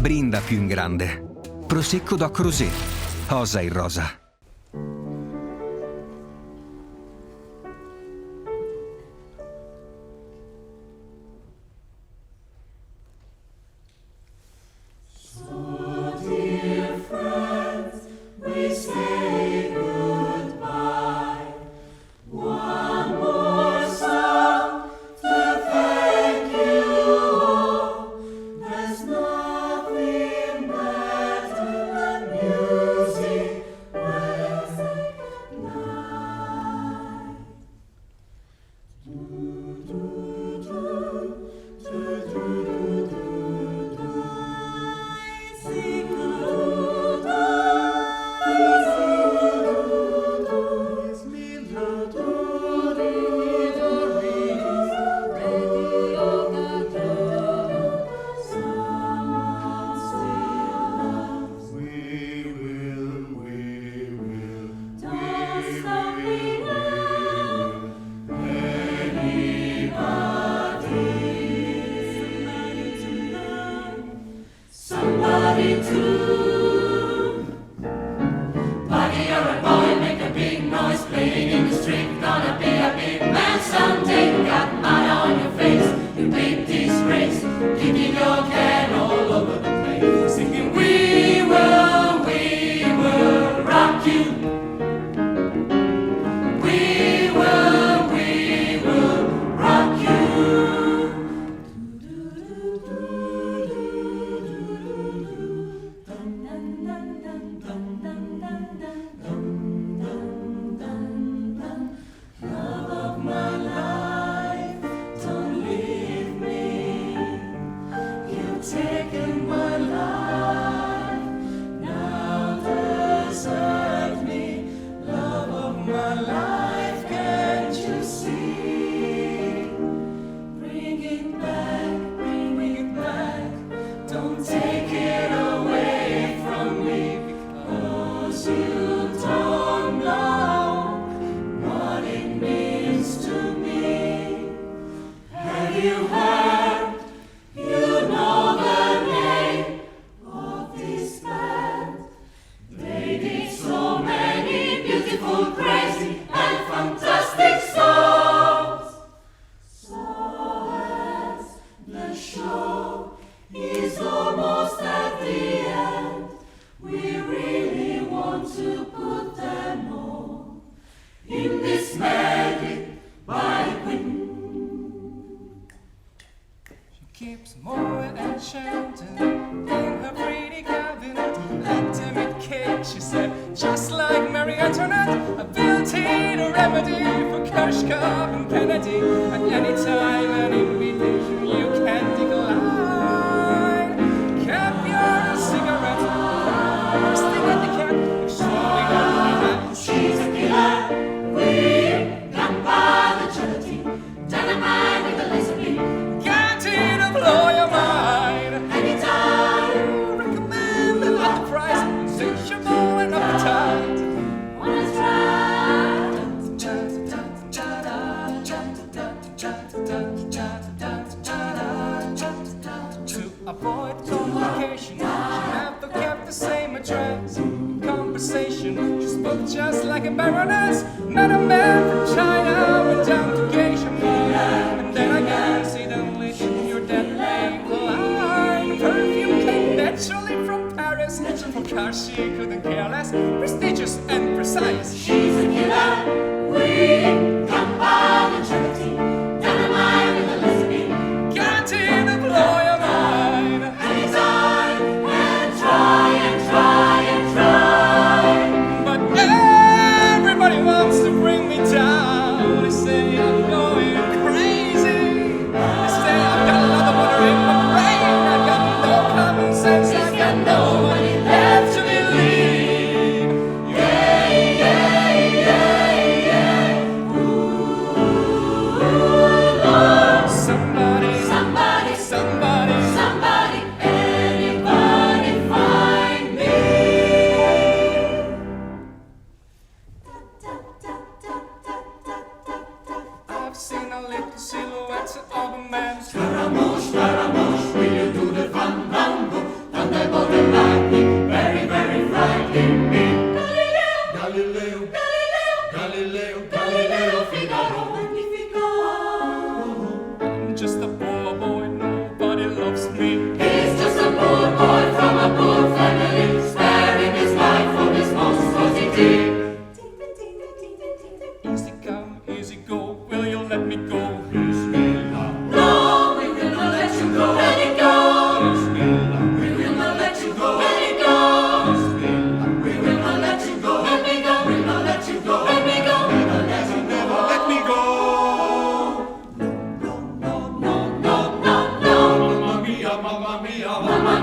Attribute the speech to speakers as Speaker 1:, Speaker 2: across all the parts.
Speaker 1: brinda più in grande. Prosecco Doc Rosé, osa in rosa.
Speaker 2: Nobody left to believe. Yeah, yeah.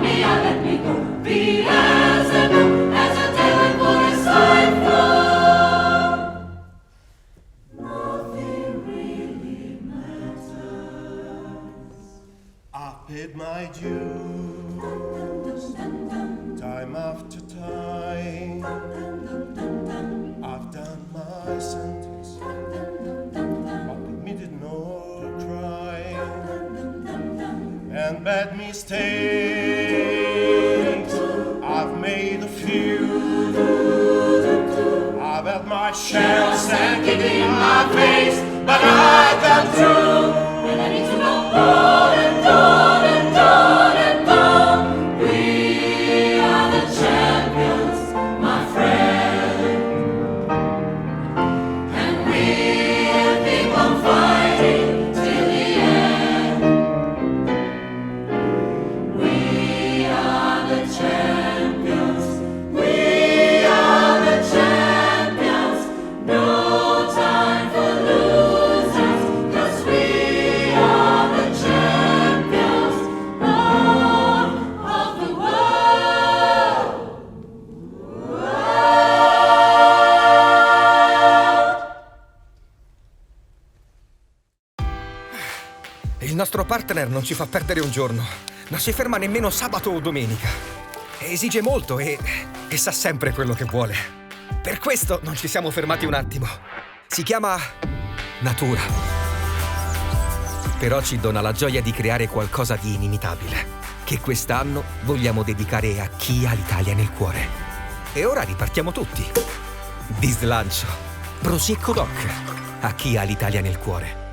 Speaker 2: mia, let me go. Beelzebub as a devil for a side floor. Nothing really matters.
Speaker 3: I've paid my dues, time after time. I've done my sentence, but committed no crime, and bad mistakes I've made a few. I've had my shell sank in my face, but I've gone through, and I need to go on and on and on and on. We are the champions, my friend, and we'll keep on fighting till the end. We are the champions, we are the champions. No time for losers, 'cause we are the champions of the world.
Speaker 4: Il nostro partner non ci fa perdere un giorno, non si ferma nemmeno sabato o domenica. Esige molto e sa sempre quello che vuole. Per questo non ci siamo fermati un attimo. Si chiama natura. Però ci dona la gioia di creare qualcosa di inimitabile, che quest'anno vogliamo dedicare a chi ha l'Italia nel cuore. E ora ripartiamo tutti. Di slancio. Prosecco Doc. A chi ha l'Italia nel cuore.